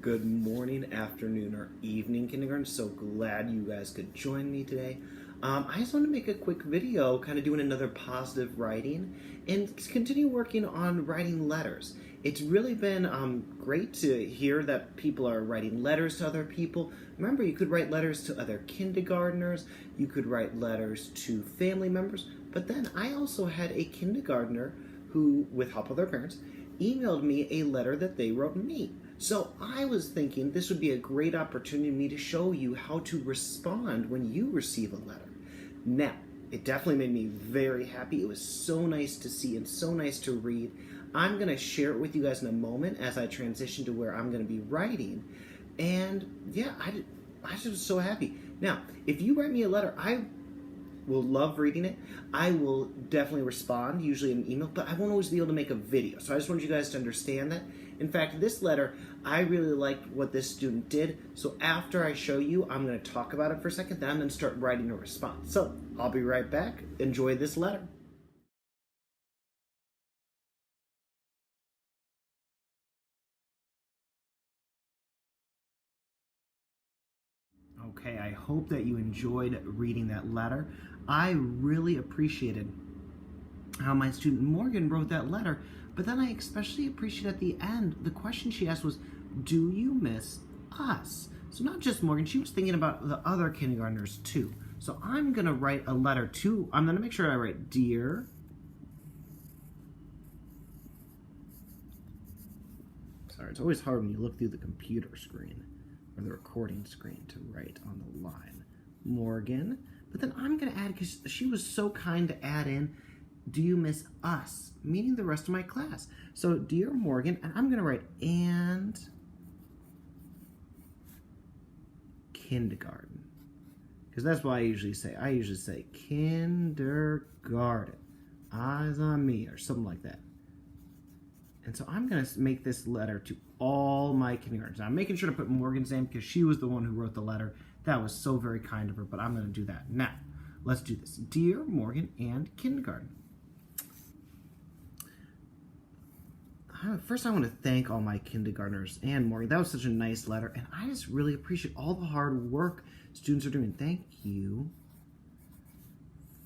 Good morning, afternoon, or evening, kindergarten. So glad you guys could join me today. I just want to make a quick video kind of doing another positive writing and continue working on writing letters. It's really been great to hear that people are writing letters to other people. Remember, you could write letters to other kindergartners, you could write letters to family members, but then I also had a kindergartner who, with help of their parents, emailed me a letter that they wrote me. So I was thinking this would be a great opportunity for me to show you how to respond when you receive a letter. Now, it definitely made me very happy. It was so nice to see and so nice to read. I'm going to share it with you guys in a moment as I transition to where I'm going to be writing. And yeah, I just was so happy. Now, if you write me a letter, I will love reading it. I will definitely respond, usually in an email, but I won't always be able to make a video. So I just wanted you guys to understand that. In fact, this letter, I really liked what this student did. So after I show you, I'm going to talk about it for a second, then I'm going to start writing a response. So I'll be right back. Enjoy this letter. Okay, I hope that you enjoyed reading that letter. I really appreciated how my student Morgan wrote that letter, but then I especially appreciate at the end, the question she asked was, do you miss us? So not just Morgan, she was thinking about the other kindergartners too. So I'm gonna write a letter to, I'm gonna make sure I write, dear, sorry, it's always hard when you look through the computer screen or the recording screen to write on the line, Morgan. But then I'm gonna add, because she was so kind to add in, do you miss us? Meaning the rest of my class. So, dear Morgan, and I'm gonna write, and kindergarten. Because that's what I usually say. I usually say kindergarten. Eyes on me, or something like that. And so I'm gonna make this letter to all my kindergartners. I'm making sure to put Morgan's name because she was the one who wrote the letter. That was so very kind of her, but I'm gonna do that now. Let's do this. Dear Morgan and kindergarten. First, I want to thank all my kindergartners and Morgan. That was such a nice letter, and I just really appreciate all the hard work students are doing. Thank you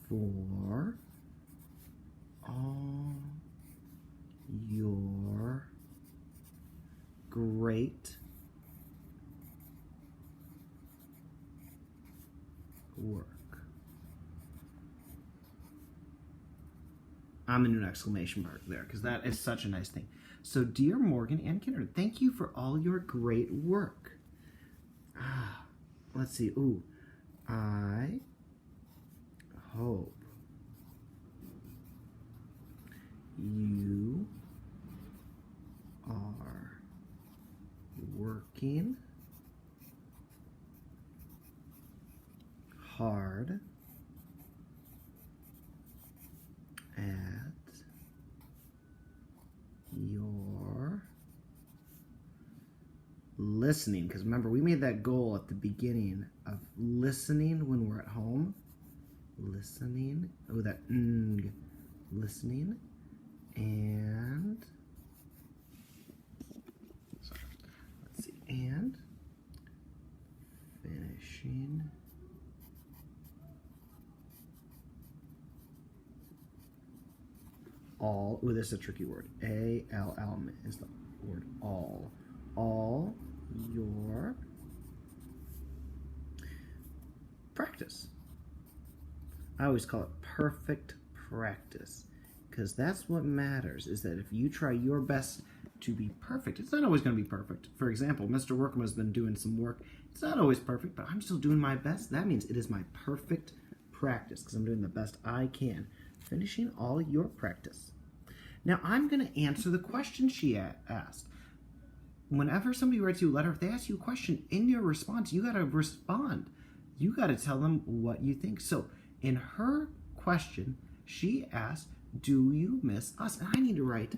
for all your great work. I'm gonna do an exclamation mark there because that is such a nice thing. So, dear Morgan and kindergarten, thank you for all your great work. Let's see. Ooh, I hope you are working hard at your listening, because remember we made that goal at the beginning of listening when we're at home. Listening, oh that listening, and sorry, let's see, and finishing all, oh, this is a tricky word. A-L-L is the word all. All your practice. I always call it perfect practice because that's what matters, is that if you try your best to be perfect, it's not always going to be perfect. For example, Mr. Workham has been doing some work. It's not always perfect, but I'm still doing my best. That means it is my perfect practice because I'm doing the best I can. Finishing all your practice. Now I'm going to answer the question she asked. Whenever somebody writes you a letter, if they ask you a question, in your response, you got to respond. You got to tell them what you think. So in her question, she asked, do you miss us? And I need to write,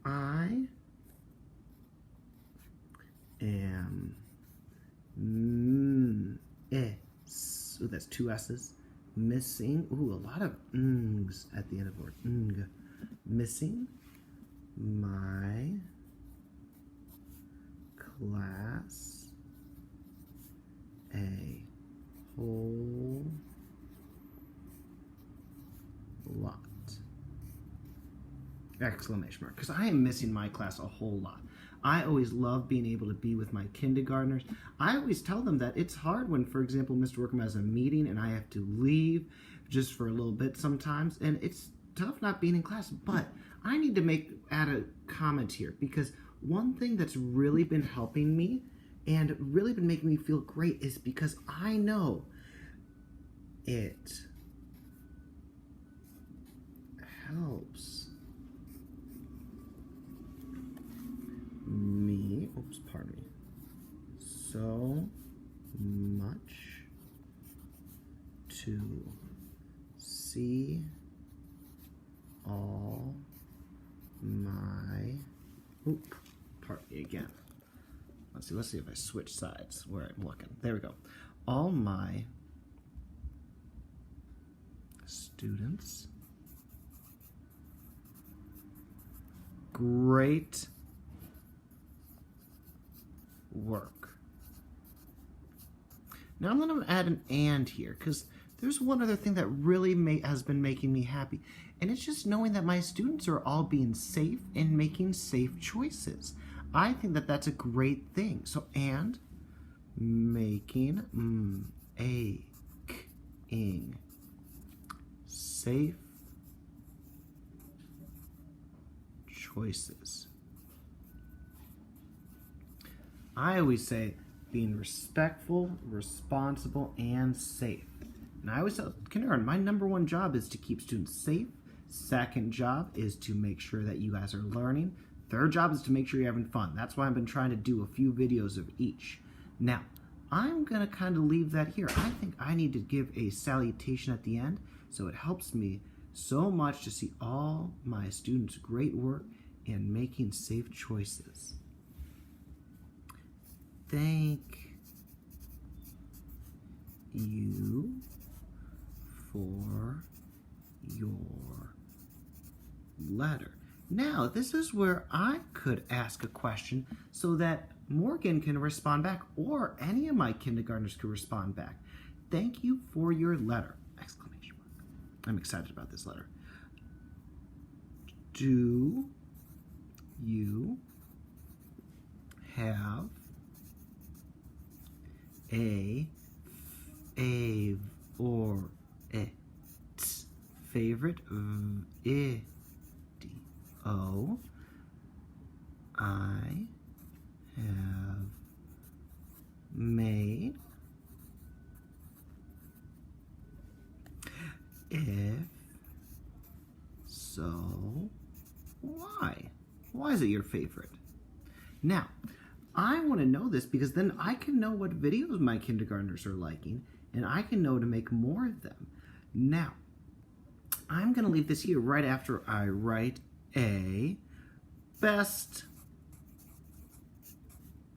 I am ooh, that's two S's. Missing, ooh, a lot of ngs at the end of the word. Missing my class a whole lot. Exclamation mark. Because I am missing my class a whole lot. I always love being able to be with my kindergartners. I always tell them that it's hard when, for example, Mr. Workham has a meeting and I have to leave just for a little bit sometimes, and it's tough not being in class. But I need to add a comment here, because one thing that's really been helping me and really been making me feel great is because I know it helps me, so much to see all my, pardon me again. Let's see if I switch sides where I'm looking. There we go. All my students' great work. Now I'm going to add an "and" here, because there's one other thing that really has been making me happy, and it's just knowing that my students are all being safe and making safe choices. I think that that's a great thing. So, and making safe choices. I always say being respectful, responsible, and safe. And I always tell kindergarten, my number one job is to keep students safe. Second job is to make sure that you guys are learning. Third job is to make sure you're having fun. That's why I've been trying to do a few videos of each. Now, I'm going to kind of leave that here. I think I need to give a salutation at the end, so it helps me so much to see all my students' great work in making safe choices. Thank you for your letter. Now, this is where I could ask a question so that Morgan can respond back, or any of my kindergartners could respond back. Thank you for your letter! Exclamation mark. I'm excited about this letter. Do you have a favorite video I have made? If so, why? Why is it your favorite? Now, I want to know this because then I can know what videos my kindergartners are liking, and I can know to make more of them. Now, I'm going to leave this here right after I write a best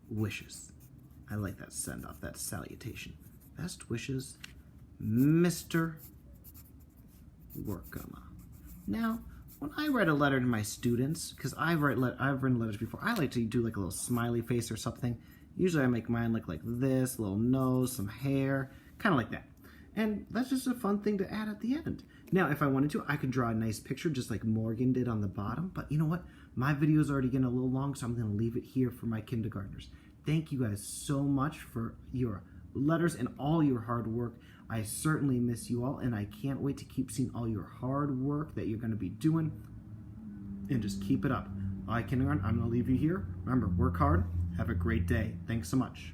wishes. I like that send off, that salutation. Best wishes, Mr. Workham. Now, when I write a letter to my students, because I've written letters before, I like to do like a little smiley face or something. Usually I make mine look like this, a little nose, some hair, kind of like that. And that's just a fun thing to add at the end. Now, if I wanted to, I could draw a nice picture just like Morgan did on the bottom. But you know what? My video is already getting a little long, so I'm going to leave it here for my kindergartners. Thank you guys so much for your letters and all your hard work. I certainly miss you all, and I can't wait to keep seeing all your hard work that you're going to be doing. And just keep it up. All right, kindergarten, I'm going to leave you here. Remember, work hard. Have a great day. Thanks so much.